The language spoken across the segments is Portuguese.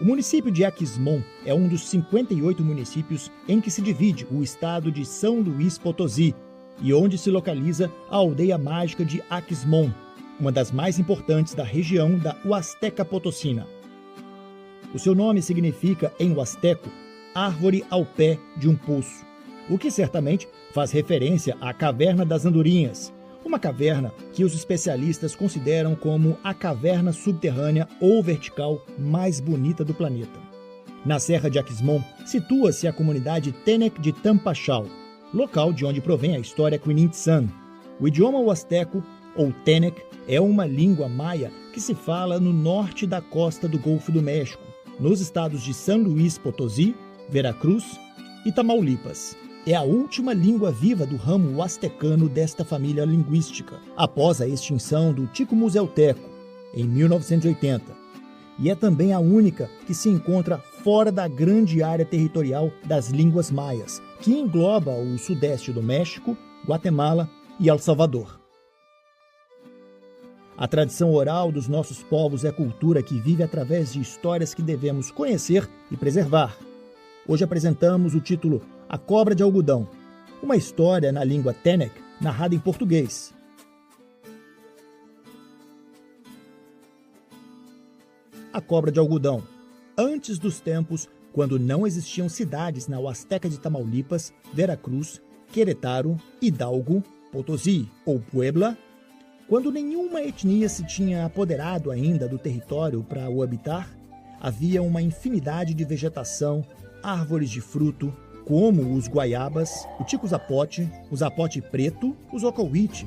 município de Aquismón é um dos 58 municípios em que se divide o estado de São Luís Potosí e onde se localiza a aldeia mágica de Aquismón, uma das mais importantes da região da Huasteca Potosina. O seu nome significa, em huasteco, árvore ao pé de um poço, o que certamente faz referência à Caverna das Andorinhas, uma caverna que os especialistas consideram como a caverna subterrânea ou vertical mais bonita do planeta. Na Serra de Aquismón situa-se a comunidade Tenec de Tampachal, local de onde provém a história Quinintsan. O idioma huasteco, ou Tenec, é uma língua maia que se fala no norte da costa do Golfo do México, nos estados de São Luís Potosí, Veracruz e Tamaulipas. É a última língua viva do ramo huastecano desta família linguística, após a extinção do Tico-Muzelteco, em 1980. E é também a única que se encontra fora da grande área territorial das línguas maias, que engloba o sudeste do México, Guatemala e El Salvador. A tradição oral dos nossos povos é cultura que vive através de histórias que devemos conhecer e preservar. Hoje apresentamos o título A Cobra de Algodão, uma história na língua Tenec, narrada em português. A Cobra de Algodão. Antes dos tempos, quando não existiam cidades na Huasteca de Tamaulipas, Veracruz, Querétaro, Hidalgo, Potosí ou Puebla, quando nenhuma etnia se tinha apoderado ainda do território para o habitar, havia uma infinidade de vegetação, árvores de fruto, como os guaiabas, o tico-zapote, o zapote preto, o zocauite,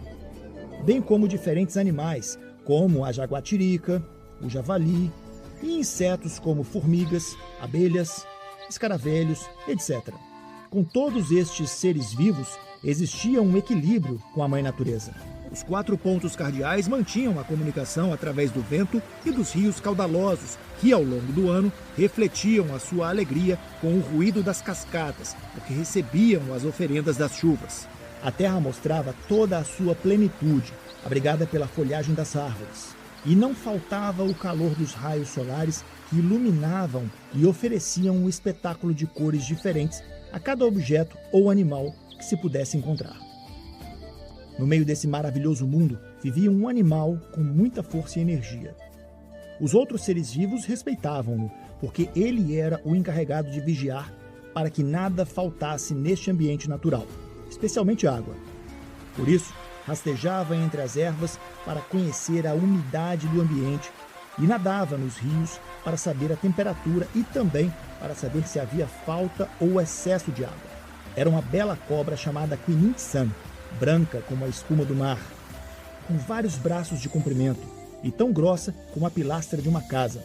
bem como diferentes animais, como a jaguatirica, o javali, e insetos como formigas, abelhas, escaravelhos, etc. Com todos estes seres vivos, existia um equilíbrio com a mãe natureza. Os 4 pontos cardeais mantinham a comunicação através do vento e dos rios caudalosos, que ao longo do ano refletiam a sua alegria com o ruído das cascatas, porque recebiam as oferendas das chuvas. A terra mostrava toda a sua plenitude, abrigada pela folhagem das árvores. E não faltava o calor dos raios solares que iluminavam e ofereciam um espetáculo de cores diferentes a cada objeto ou animal que se pudesse encontrar. No meio desse maravilhoso mundo, vivia um animal com muita força e energia. Os outros seres vivos respeitavam-no, porque ele era o encarregado de vigiar para que nada faltasse neste ambiente natural, especialmente água. Por isso, rastejava entre as ervas para conhecer a umidade do ambiente e nadava nos rios para saber a temperatura e também para saber se havia falta ou excesso de água. Era uma bela cobra chamada Quinintsan, branca como a espuma do mar, com vários braços de comprimento e tão grossa como a pilastra de uma casa.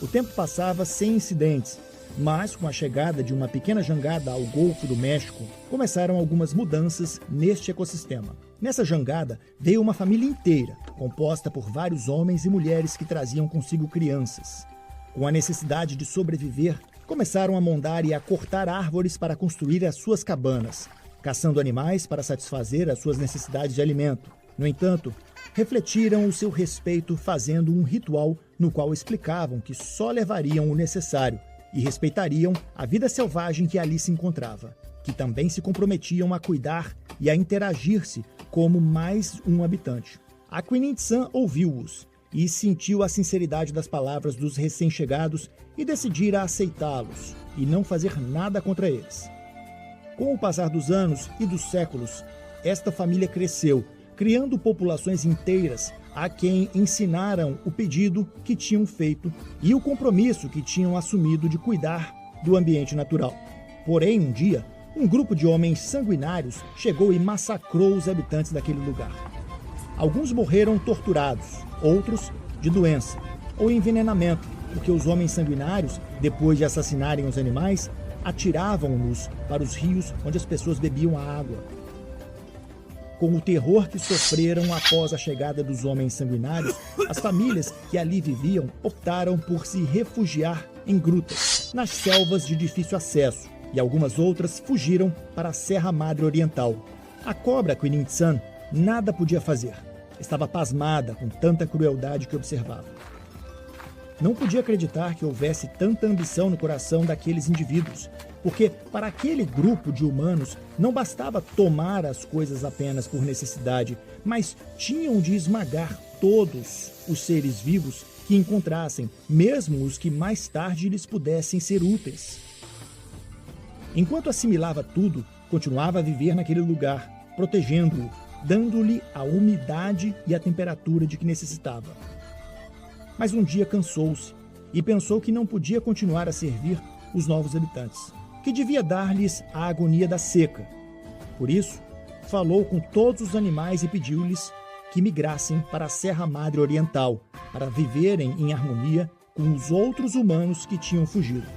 O tempo passava sem incidentes, mas com a chegada de uma pequena jangada ao Golfo do México, começaram algumas mudanças neste ecossistema. Nessa jangada veio uma família inteira, composta por vários homens e mulheres que traziam consigo crianças. Com a necessidade de sobreviver, começaram a mondar e a cortar árvores para construir as suas cabanas, caçando animais para satisfazer as suas necessidades de alimento. No entanto, refletiram o seu respeito fazendo um ritual no qual explicavam que só levariam o necessário e respeitariam a vida selvagem que ali se encontrava, que também se comprometiam a cuidar e a interagir-se como mais um habitante. A Quinintsan ouviu-os e sentiu a sinceridade das palavras dos recém-chegados e decidira aceitá-los e não fazer nada contra eles. Com o passar dos anos e dos séculos, esta família cresceu, criando populações inteiras a quem ensinaram o pedido que tinham feito e o compromisso que tinham assumido de cuidar do ambiente natural. Porém, um dia, um grupo de homens sanguinários chegou e massacrou os habitantes daquele lugar. Alguns morreram torturados, outros de doença ou envenenamento, porque os homens sanguinários, depois de assassinarem os animais, atiravam-nos para os rios onde as pessoas bebiam a água. Com o terror que sofreram após a chegada dos homens sanguinários, as famílias que ali viviam optaram por se refugiar em grutas, nas selvas de difícil acesso, e algumas outras fugiram para a Serra Madre Oriental. A cobra Quinintsan nada podia fazer. Estava pasmada com tanta crueldade que observava. não podia acreditar que houvesse tanta ambição no coração daqueles indivíduos, porque para aquele grupo de humanos não bastava tomar as coisas apenas por necessidade, mas tinham de esmagar todos os seres vivos que encontrassem, mesmo os que mais tarde lhes pudessem ser úteis. Enquanto assimilava tudo, continuava a viver naquele lugar, protegendo-o, dando-lhe a umidade e a temperatura de que necessitava. Mas um dia cansou-se e pensou que não podia continuar a servir os novos habitantes, que devia dar-lhes a agonia da seca. Por isso, falou com todos os animais e pediu-lhes que migrassem para a Serra Madre Oriental, para viverem em harmonia com os outros humanos que tinham fugido.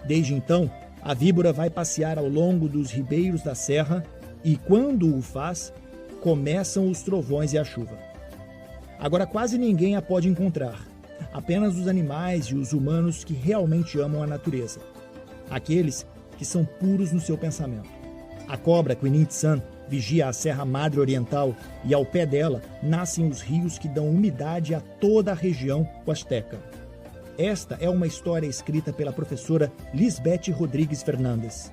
Desde então, a víbora vai passear ao longo dos ribeiros da serra e, quando o faz, começam os trovões e a chuva. Agora quase ninguém a pode encontrar, apenas os animais e os humanos que realmente amam a natureza, aqueles que são puros no seu pensamento. A cobra Quinintsan vigia a Serra Madre Oriental e ao pé dela nascem os rios que dão umidade a toda a região huasteca. Esta é uma história escrita pela professora Lisbeth Rodrigues Fernandes.